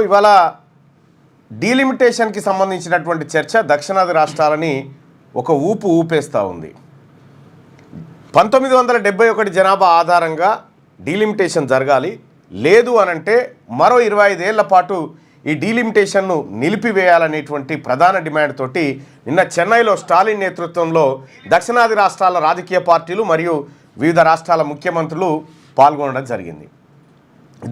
ఇవాళ డీలిమిటేషన్కి సంబంధించినటువంటి చర్చ దక్షిణాది రాష్ట్రాలని ఒక ఊపేస్తూ ఉంది. 1971 జనాభా ఆధారంగా డీలిమిటేషన్ జరగాలి, లేదు అనంటే మరో 25 ఏళ్ల పాటు ఈ డీలిమిటేషన్ను నిలిపివేయాలనేటువంటి ప్రధాన డిమాండ్ తోటి నిన్న చెన్నైలో స్టాలిన్ నేతృత్వంలో దక్షిణాది రాష్ట్రాల రాజకీయ పార్టీలు మరియు వివిధ రాష్ట్రాల ముఖ్యమంత్రులు పాల్గొనడం జరిగింది.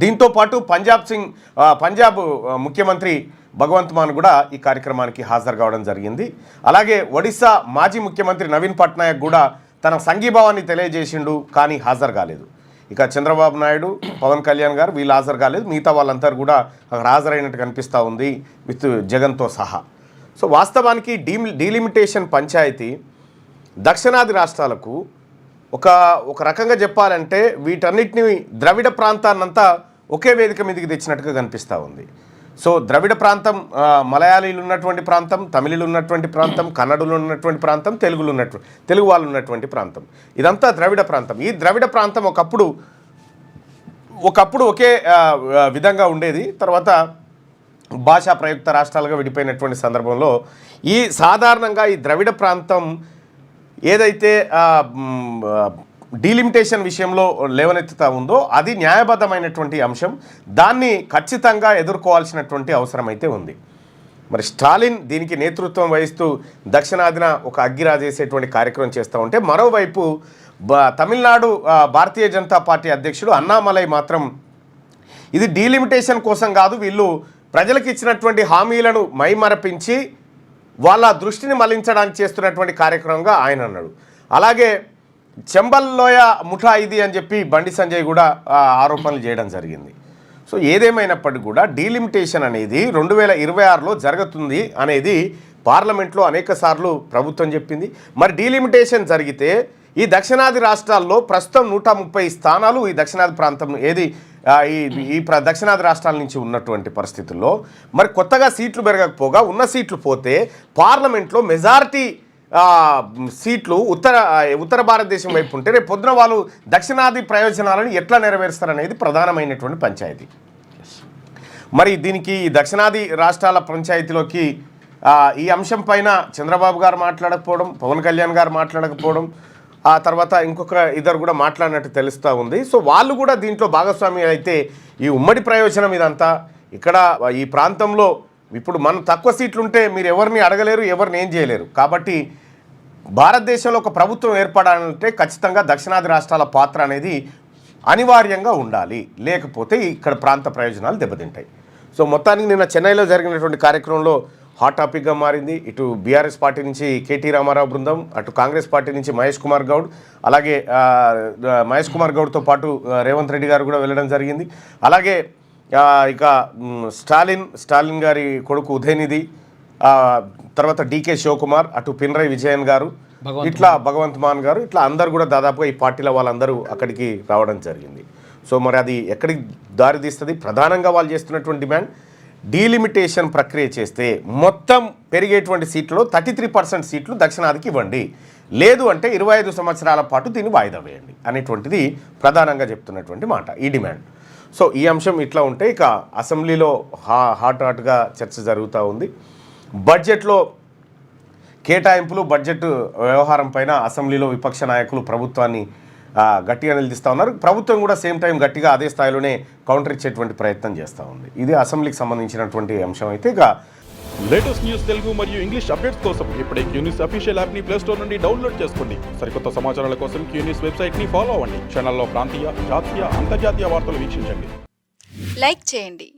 దీంతో పాటు పంజాబ్ ముఖ్యమంత్రి భగవంత్ మాన్ కూడా ఈ కార్యక్రమానికి హాజరు కావడం జరిగింది. అలాగే ఒడిశా మాజీ ముఖ్యమంత్రి నవీన్ పట్నాయక్ కూడా తన సంఘీభావాన్ని తెలియజేసిండు, కానీ హాజరు కాలేదు. ఇక చంద్రబాబు నాయుడు, పవన్ కళ్యాణ్ గారు వీళ్ళు హాజరు కాలేదు. మిగతా వాళ్ళందరూ కూడా అక్కడ హాజరైనట్టు కనిపిస్తూ ఉంది, విత్ జగన్తో సహా. సో వాస్తవానికి డీలిమిటేషన్ పంచాయతీ దక్షిణాది రాష్ట్రాలకు ఒక రకంగా చెప్పాలంటే వీటన్నిటిని ద్రవిడ ప్రాంతాన్నంతా ఒకే వేదిక మీదకి తెచ్చినట్టుగా కనిపిస్తూ ఉంది. సో ద్రవిడ ప్రాంతం మలయాళీలు ఉన్నటువంటి ప్రాంతం, తమిళులు ఉన్నటువంటి ప్రాంతం, కన్నడులు ఉన్నటువంటి ప్రాంతం, తెలుగు వాళ్ళు ఉన్నటువంటి ప్రాంతం, ఇదంతా ద్రవిడ ప్రాంతం. ఈ ద్రవిడ ప్రాంతం ఒకప్పుడు ఒకే విధంగా ఉండేది. తర్వాత భాషా ప్రయుక్త రాష్ట్రాలుగా విడిపోయినటువంటి సందర్భంలో సాధారణంగా ఈ ద్రవిడ ప్రాంతం ఏదైతే డీలిమిటేషన్ విషయంలో లేవనెత్తుతా ఉందో అది న్యాయబద్ధమైనటువంటి అంశం. దాన్ని ఖచ్చితంగా ఎదుర్కోవాల్సినటువంటి అవసరం అయితే ఉంది. మరి స్టాలిన్ దీనికి నేతృత్వం వహిస్తూ దక్షిణాదిన ఒక అగ్గిరాజేసేటువంటి కార్యక్రమం చేస్తూ ఉంటే, మరోవైపు తమిళనాడు భారతీయ జనతా పార్టీ అధ్యక్షుడు అన్నామలై మాత్రం ఇది డీలిమిటేషన్ కోసం కాదు, వీళ్ళు ప్రజలకు ఇచ్చినటువంటి హామీలను మైమరపించి వాళ్ళ దృష్టిని మళ్లించడానికి చేస్తున్నటువంటి కార్యక్రమంగా ఆయన అన్నాడు. అలాగే చెంబల్లోయ ముఠా ఇది అని చెప్పి బండి సంజయ్ కూడా ఆరోపణలు చేయడం జరిగింది. సో ఏదేమైనప్పటికీ కూడా డీలిమిటేషన్ అనేది 2026లో జరుగుతుంది అనేది పార్లమెంట్లో అనేక సార్లు ప్రభుత్వం చెప్పింది. మరి డీలిమిటేషన్ జరిగితే ఈ దక్షిణాది రాష్ట్రాల్లో ప్రస్తుతం 130 స్థానాలు ఈ దక్షిణాది ప్రాంతం ఈ దక్షిణాది రాష్ట్రాల నుంచి ఉన్నటువంటి పరిస్థితుల్లో మరి కొత్తగా సీట్లు పెరగకపోగా ఉన్న సీట్లు పోతే పార్లమెంట్లో మెజారిటీ సీట్లు ఉత్తర భారతదేశం వైపు ఉంటే రేపు పొద్దున వాళ్ళు దక్షిణాది ప్రయోజనాలను ఎట్లా నెరవేరుస్తారనేది ప్రధానమైనటువంటి పంచాయతీ. మరి దీనికి దక్షిణాది రాష్ట్రాల పంచాయతీలోకి ఈ అంశం పైన చంద్రబాబు గారు మాట్లాడకపోవడం, పవన్ కళ్యాణ్ గారు మాట్లాడకపోవడం, ఆ తర్వాత ఇంకొక ఇద్దరు కూడా మాట్లాడినట్టు తెలుస్తూ ఉంది. సో వాళ్ళు కూడా దీంట్లో భాగస్వామి అయితే ఈ ఉమ్మడి ప్రయోజనం ఇదంతా ఇక్కడ ఈ ప్రాంతంలో ఇప్పుడు మనం తక్కువ సీట్లు ఉంటే మీరు ఎవరిని అడగలేరు, ఎవరిని ఏం చేయలేరు. కాబట్టి భారతదేశంలో ఒక ప్రభుత్వం ఏర్పడాలంటే ఖచ్చితంగా దక్షిణాది రాష్ట్రాల పాత్ర అనేది అనివార్యంగా ఉండాలి, లేకపోతే ఇక్కడ ప్రాంత ప్రయోజనాలు దెబ్బతింటాయి. సో మొత్తానికి నిన్న చెన్నైలో జరిగినటువంటి కార్యక్రమంలో హాట్ టాపిక్గా మారింది. ఇటు బీఆర్ఎస్ పార్టీ నుంచి కేటీ రామారావు బృందం, అటు కాంగ్రెస్ పార్టీ నుంచి మహేష్ కుమార్ గౌడ్, అలాగే మహేష్ కుమార్ గౌడ్తో పాటు రేవంత్ రెడ్డి గారు కూడా వెళ్ళడం జరిగింది. అలాగే ఇక స్టాలిన్ గారి కొడుకు ఉదయనిధి, తర్వాత డీకే శివకుమార్, అటు పినరై విజయన్ గారు, ఇట్లా భగవంత్ మాన్ గారు, ఇట్లా అందరు కూడా దాదాపుగా ఈ పార్టీల వాళ్ళందరూ అక్కడికి రావడం జరిగింది. సో మరి అది ఎక్కడికి దారితీస్తుంది? ప్రధానంగా వాళ్ళు చేస్తున్నటువంటి డిమాండ్ డీలిమిటేషన్ ప్రక్రియ చేస్తే మొత్తం పెరిగేటువంటి సీట్లలో 33% సీట్లు దక్షిణాదికి ఇవ్వండి, లేదు అంటే 25 సంవత్సరాల పాటు దీన్ని వాయిదా వేయండి అనేటువంటిది ప్రధానంగా చెప్తున్నటువంటి మాట, ఈ డిమాండ్. సో ఈ అంశం ఇట్లా ఉంటే ఇక అసెంబ్లీలో హాట్గా చర్చ జరుగుతూ ఉంది. బడ్జెట్లో కేటాయింపులు, బడ్జెట్ వ్యవహారం పైన అసెంబ్లీలో విపక్ష నాయకులు ప్రభుత్వాన్ని గట్టిగా నిలదీస్తూ ఉన్నారు. ప్రభుత్వం కూడా సేమ్ టైం గట్టిగా అదే స్థాయిలోనే కౌంటర్ ఇచ్చేటువంటి ప్రయత్నం చేస్తూ ఉంది. ఇది అసెంబ్లీకి సంబంధించినటువంటి అంశం అయితే ఇక లేటెస్ట్ న్యూస్ తెలుగు మరియు ఇంగ్లీష్ అప్డేట్స్ కోసం ఇప్పుడే క్యూన్యూస్ అఫీషియల్ యాప్ని ప్లే స్టోర్ నుండి డౌన్లోడ్ చేసుకోండి. సరికొత్త సమాచారాల కోసం క్యూన్యూస్ వెబ్సైట్ని ఫాలో అవ్వండి. ఛానల్లో ప్రాంతీయ, జాతీయ, అంతర్జాతీయ వార్తలు వీక్షించండి. లైక్ చేయండి.